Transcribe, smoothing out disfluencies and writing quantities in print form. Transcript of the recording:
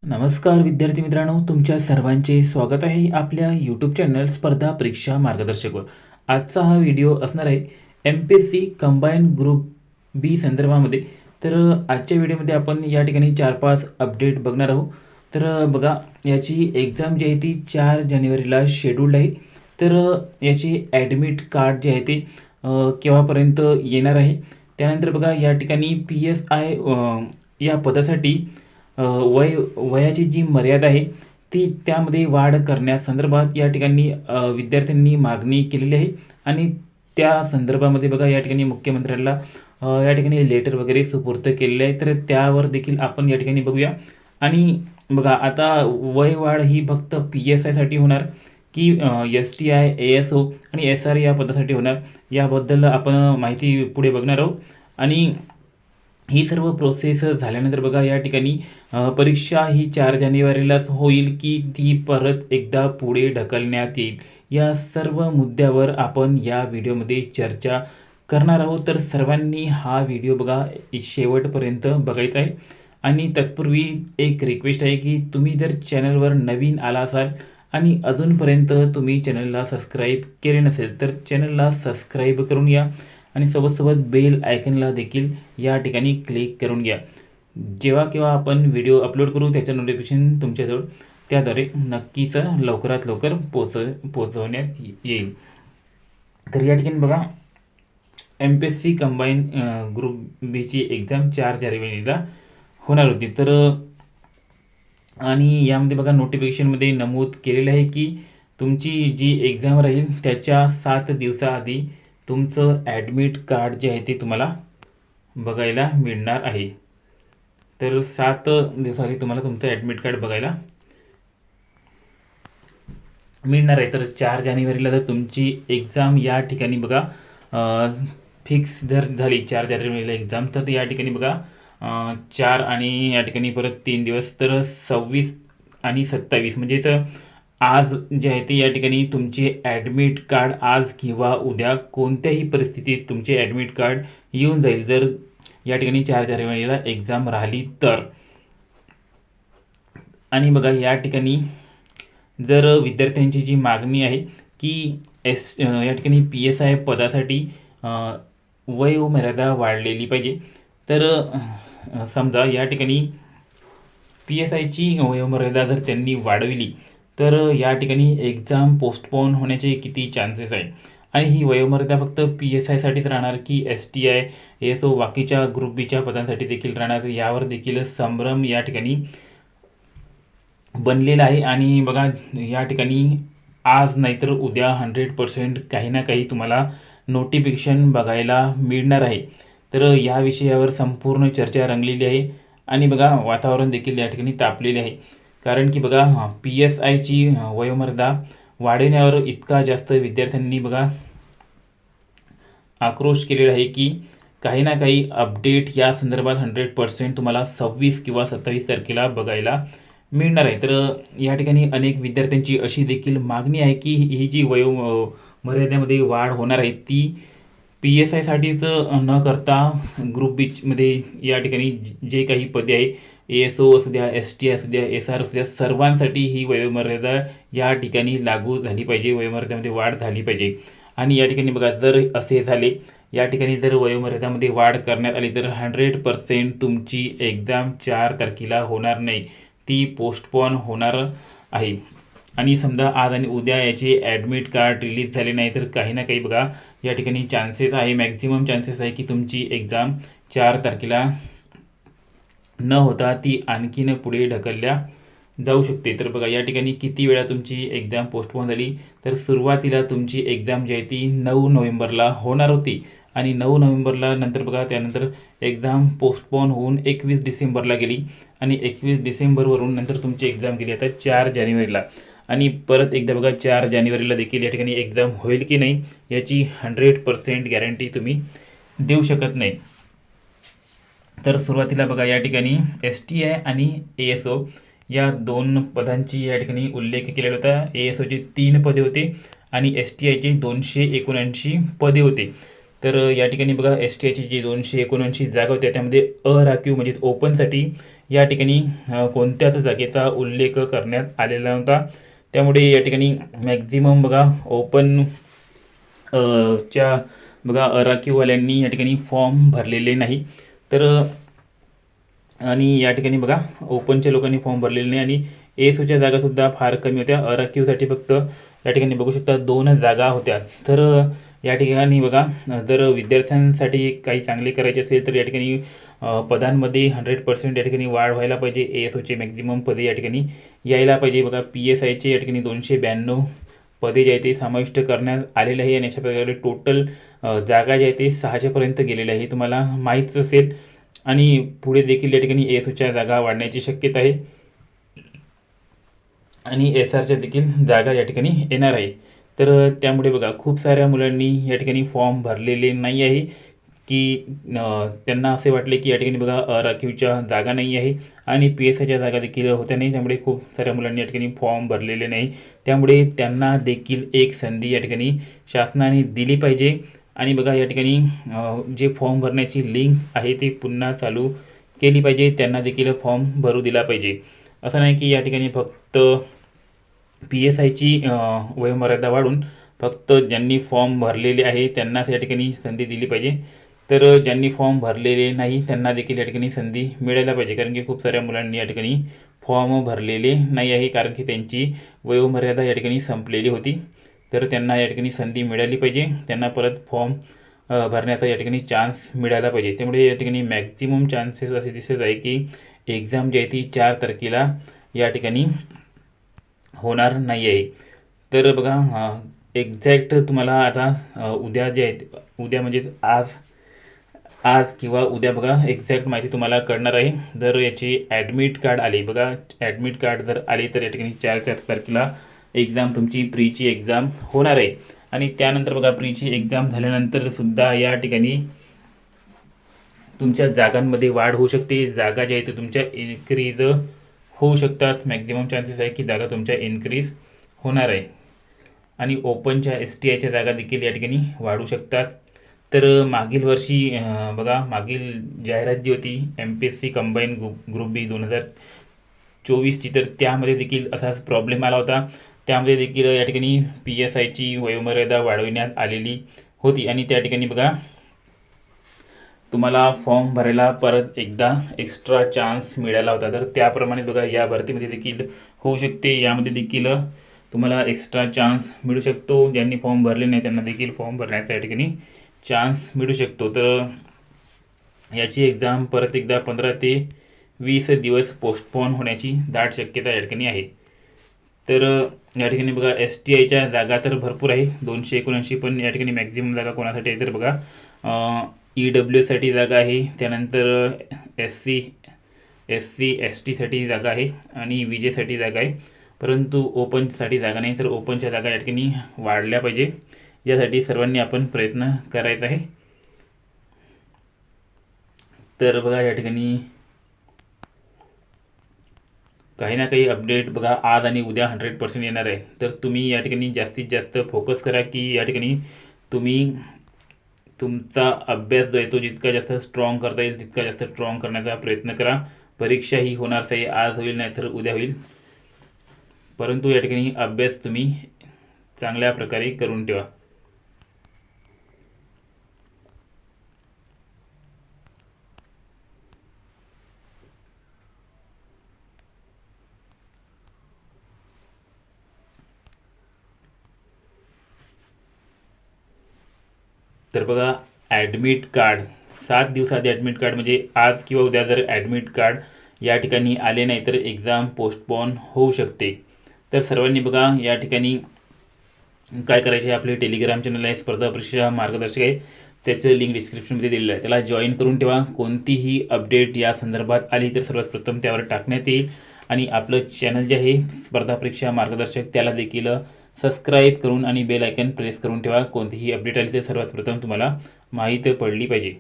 नमस्कार विद्यार्थी मित्रांनो, तुमच्या सर्वांचे स्वागत आहे आपल्या यूट्यूब चॅनल स्पर्धा परीक्षा मार्गदर्शकवर. आजचा हा व्हिडिओ असणार आहे MPSC कंबाईन ग्रुप बी संदर्भामध्ये. तर आजच्या व्हिडिओमध्ये आपण या ठिकाणी 4-5 अपडेट बघणार आहोत. तर बघा, याची एक्झाम जी आहे ती 4 जानेवारीला शेड्यूल्ड आहे. तर याची ॲडमिट कार्ड जे आहे ते केव्हापर्यंत येणार आहे. त्यानंतर बघा, या ठिकाणी PSI या पदासाठी वयाची जी मर्यादा आहे ती त्यामध्ये वाढ करण्यासंदर्भात या ठिकाणी विद्यार्थ्यांनी मागणी केलेली आहे. आणि त्या संदर्भामध्ये बघा, या ठिकाणी मुख्यमंत्र्यांना या ठिकाणी लेटर वगैरे सुपूर्द केलेले आहे. तर त्यावर देखील आपण या ठिकाणी बघूया. आणि बघा, आता वयवाढ ही फक्त PSI साठी होणार की STI, ASO आणि SR या पदासाठी होणार, याबद्दल आपण माहिती पुढे बघणार आहोत. आणि ही सर्व प्रोसेस झाल्यानंतर बघा, या ठिकाणी परीक्षा ही 4 जानेवारीलाच होईल की ती परत एकदा पुढे ढकलण्यात येईल, या सर्व मुद्द्यावर आपण या व्हिडिओमध्ये चर्चा करणार आहोत. तर सर्वांनी हा व्हिडिओ बघा शेवटपर्यंत बघायचा आहे. आणि तत्पूर्वी एक रिक्वेस्ट आहे की तुम्ही जर चॅनलवर नवीन आला असाल आणि अजूनपर्यंत तुम्ही चॅनलला सबस्क्राईब केले नसेल तर चॅनलला सबस्क्राईब करून या आणि सोबत बेल आयकनला देखील या ठिकाणी क्लिक करून घ्या. जेव्हा केव्हा आपण व्हिडिओ अपलोड करू त्याचं नोटिफिकेशन तुमच्याजवळ त्याद्वारे नक्कीच लवकरात लवकर पोचवण्यात येईल. तर या ठिकाणी बघा, MPSC कंबाईन ग्रुप बीची एक्झाम 4 जानेवारीला होणार होती. तर आणि यामध्ये बघा, नोटिफिकेशनमध्ये नमूद केलेलं आहे की तुमची जी एक्झाम राहील त्याच्या 7 दिवसाआधी तुमचं ॲडमिट कार्ड जे आहे ते तुम्हाला बघायला मिळणार आहे. तर 7 दिवसाआधी तुम्हाला तुमचं ॲडमिट कार्ड बघायला मिळणार आहे. तर 4 जानेवारीला जर तुमची एक्झाम या ठिकाणी बघा फिक्स जर झाली 4 जानेवारीला एक्झाम, तर या ठिकाणी बघा 4 आणि या ठिकाणी परत 3 दिवस, तर 26 आणि 27 म्हणजे तर आज जे आहे ते या ठिकाणी तुमचे ॲडमिट कार्ड आज किंवा उद्या कोणत्याही परिस्थितीत तुमचे ॲडमिट कार्ड येऊन जाईल, जर या ठिकाणी 4 जानेवारीला एक्झाम राहिली तर. आणि बघा, या ठिकाणी जर विद्यार्थ्यांची जी मागणी आहे की या ठिकाणी PSI पदासाठी वयोमर्यादा वाढलेली पाहिजे. तर समजा या ठिकाणी PSIची वयोमर्यादा जर त्यांनी वाढविली तर या ठिकाणी एक्झाम पोस्टपोन होण्याचे किती चान्सेस आहे. आणि ही वयोमर्यादा फक्त PSI साठीच राहणार की STI, ASO बाकीच्या ग्रुप बीच्या पदांसाठी देखील राहणार, यावर देखील संभ्रम या ठिकाणी बनलेला आहे. आणि बघा, या ठिकाणी आज नाहीतर उद्या 100% काही ना काही तुम्हाला नोटिफिकेशन बघायला मिळणार आहे. तर या विषयावर संपूर्ण चर्चा रंगलेली आहे. आणि बघा, वातावरण देखील या ठिकाणी तापलेले आहे. कारण की बघा, PSIची वयोमर्यादा वाढवण्यावर इतका जास्त विद्यार्थ्यांनी बघा आक्रोश केलेला आहे की काही ना काही अपडेट या संदर्भात 100% तुम्हाला 26 किंवा 27 तारखेला बघायला मिळणार आहे. तर या ठिकाणी अनेक विद्यार्थ्यांची अशी देखील मागणी आहे की ही जी मर्यादेमध्ये वाढ होणार आहे ती PSI साठीच न करता ग्रुप बीमध्ये या ठिकाणी जे काही पदे आहे, ASO असू द्या, STI असू द्या, SR असू द्या, सर्वांसाठी ही वयोमर्यादा या ठिकाणी लागू झाली पाहिजे, वयोमर्यादेमध्ये वाढ झाली पाहिजे. आणि या ठिकाणी बघा, जर असे झाले, या ठिकाणी जर वयोमर्यादेमध्ये वाढ करण्यात आली तर 100% तुमची एक्झाम 4 तारखेला होणार नाही, ती पोस्टपोन होणार आहे. आणि समजा आज आणि उद्या याचे ॲडमिट कार्ड रिलीज झाले नाही तर काही ना काही बघा या ठिकाणी चान्सेस आहे, मॅक्झिमम चान्सेस आहे की तुमची एक्झाम 4 तारखेला न होता ती आणखीन पुढे ढकलल्या जाऊ शकते. तर बघा, या ठिकाणी किती वेळा तुमची एक्झाम पोस्टपोन झाली, तर सुरुवातीला तुमची एक्झाम जी आहे ती 9 नोव्हेंबरला होणार होती. आणि 9 नोव्हेंबरला नंतर बघा, त्यानंतर एक्झाम पोस्टपोन होऊन 21 डिसेंबरला गेली. आणि 21 डिसेंबरवरून नंतर तुमची एक्झाम गेली आता 4 जानेवारीला. आणि परत एकदा बघा, 4 जानेवारीला देखील या ठिकाणी एक्झाम होईल की नाही याची 100% गॅरंटी तुम्ही देऊ शकत नाही. तर सुरुवातीला बघा, या ठिकाणी STI आणि ASO या 2 पदांची या ठिकाणी उल्लेख केलेला होता. ASOचे 3 पदे होते आणि STIचे 279 पदे होते. तर या ठिकाणी बघा, STIची जी 279 जागा होत्या त्यामध्ये अराखीव म्हणजे ओपनसाठी या ठिकाणी कोणत्याच जागेचा उल्लेख करण्यात आलेला नव्हता. त्यामुळे या ठिकाणी मॅक्झिमम बघा ओपन च्या बघा अराखीववाल्यांनी या ठिकाणी फॉर्म भरलेले नाही. तर आणि या ठिकाणी बघा ओपनच्या लोकांनी फॉर्म भरलेले नाही आणि एसओच्या जागासुद्धा फार कमी होत्या. अराखीवसाठी फक्त या ठिकाणी बघू शकता 2 जागा होत्या. तर या ठिकाणी बघा जर विद्यार्थ्यांसाठी काही चांगले करायचे असेल तर या ठिकाणी पदांमध्ये 100% या ठिकाणी वाढ व्हायला पाहिजे. एसओचे मॅक्झिमम पदे या ठिकाणी यायला पाहिजे. बघा PSIचे या ठिकाणी 292 पदे जे आहे ते समाविष्ट करण्यात आलेले आहे आणि अशा प्रकारे टोटल जागा जे आहे ते 600पर्यंत गेलेले आहे. तुम्हाला माहीतच असेल आणि पुढे देखील या ठिकाणी एसओच्या जागा वाढण्याची शक्यता आहे आणि SRच्या देखील जागा या ठिकाणी येणार आहे. तर त्यामुळे बघा खूप साऱ्या मुलांनी या ठिकाणी फॉर्म भरलेले नाही आहे की त्यांना असे वाटले की या ठिकाणी बघा राखीवच्या जागा नाही आहे आणि PSIच्या जागा देखील होत्या नाही. त्यामुळे खूप साऱ्या मुलांनी या ठिकाणी फॉर्म भरलेले नाही. त्यामुळे त्यांना देखील एक संधी या ठिकाणी शासनाने दिली पाहिजे. आणि बघा या ठिकाणी जे फॉर्म भरण्याची लिंक आहे ती पुन्हा चालू केली पाहिजे. त्यांना देखील फॉर्म भरू दिला पाहिजे. असं नाही की या ठिकाणी फक्त PSIची वयोमर्यादा वाढून फक्त ज्यांनी फॉर्म भरलेले आहे त्यांनाच या ठिकाणी संधी दिली पाहिजे. तर ज्यांनी फॉर्म भरलेले नाही त्यांना देखील या ठिकाणी संधी मिळायला पाहिजे. कारण की खूप साऱ्या मुलांनी या ठिकाणी फॉर्म भरलेले नाही आहे कारण की त्यांची वयोमर्यादा या ठिकाणी संपलेली होती. तर त्यांना या ठिकाणी संधी मिळाली पाहिजे. त्यांना परत फॉर्म भरण्याचा या ठिकाणी चान्स मिळाला पाहिजे. त्यामुळे या ठिकाणी मॅक्झिमम चान्सेस असे दिसत आहे की एक्झाम जी आहे ती 4 तारखेला या ठिकाणी होणार नाही आहे. तर बघा एक्झॅक्ट तुम्हाला आता उद्या जे आहे उद्या म्हणजे आज किंवा उद्या बघा एक्झॅक्ट माहिती तुम्हाला कळणार आहे. जर याची ॲडमिट कार्ड आली बघा ॲडमिट कार्ड जर आली तर या ठिकाणी 4 तारखेला एक्झाम तुमची प्रीची एक्झाम होणार आहे. आणि त्यानंतर बघा प्रीची एक्झाम झाल्यानंतर सुद्धा या ठिकाणी तुमच्या जागांमध्ये वाढ होऊ शकते. जागा ज्या आहेत ते तुमच्या इन्क्रीज होऊ शकतात. मॅक्झिमम चान्सेस आहे की जागा तुमच्या इन्क्रीज होणार आहे आणि ओपनच्या STIच्या जागा देखील या ठिकाणी वाढू शकतात. तर मागील वर्षी बघा मागील जाहिरात जी होती MPSC कंबाईन ग्रुप बी 2024ची तर त्यामध्ये देखील असाच प्रॉब्लेम आला होता. त्यामध्ये देखील या ठिकाणी PSIची वयोमर्यादा वाढविण्यात आलेली होती आणि त्या ठिकाणी बघा तुम्हाला फॉर्म भरायला परत एकदा एक्स्ट्रा चान्स मिळाला होता. तर त्याप्रमाणे बघा या भरतीमध्ये देखील होऊ शकते. यामध्ये देखील तुम्हाला एक्स्ट्रा चान्स मिळू शकतो. ज्यांनी फॉर्म भरले नाही त्यांना देखील फॉर्म भरण्याचा या ठिकाणी चान्स मिळू शकतो. तर याची एक्झाम परत एकदा 15 ते 20 दिवस पोस्टपोन होण्याची दाट शक्यता या ठिकाणी आहे. तर या ठिकाणी बघा STIच्या जागा तर भरपूर आहे 279 पण या ठिकाणी मॅक्झिमम जागा कोणासाठी आहे तर बघा EWSसाठी जागा आहे. त्यानंतर SC STसाठी जागा आहे आणि विजेसाठी जागा आहे. परंतु ओपनसाठी जागा नाही. तर ओपनच्या जागा या ठिकाणी वाढल्या पाहिजे. यासाठी सर्वांनी आपण प्रयत्न करायचा आहे. तर बघा या ठिकाणी काही ना काही अपडेट बघा आज आणि उद्या 100% येणार आहे. तर तुम्ही या ठिकाणी जास्तीत जास्त फोकस करा की या ठिकाणी तुम्ही तुमचा अभ्यास जो आहे तो जितका जास्त स्ट्रॉंग करता येईल तितका जास्त स्ट्रॉंग करण्याचा प्रयत्न करा. परीक्षा ही होणारच आहे. आज होईल नाही तर उद्या होईल. परंतु या ठिकाणी अभ्यास तुम्ही चांगल्या प्रकारे करून ठेवा. तर बघा ॲडमिट कार्ड 7 दिवसाआधी ॲडमिट कार्ड म्हणजे आज किंवा उद्या जर ॲडमिट कार्ड या ठिकाणी आले नाही तर एक्झाम पोस्टपोन होऊ शकते. तर सर्वांनी बघा या ठिकाणी काय करायचे आपले टेलिग्राम चॅनल आहे स्पर्धा परीक्षा मार्गदर्शक आहे. त्याचं लिंक डिस्क्रिप्शनमध्ये दिलेलं आहे. त्याला जॉईन करून ठेवा. कोणतीही अपडेट या संदर्भात आली तर सर्वात प्रथम त्यावर टाकण्यात येईल आणि आपलं चॅनल जे आहे स्पर्धा परीक्षा मार्गदर्शक त्याला देखील सबस्क्राईब करून आणि बेल आयकन प्रेस करून ठेवा. कोणतीही अपडेट आली तर सर्वात प्रथम तुम्हाला माहीत पडली पाहिजे.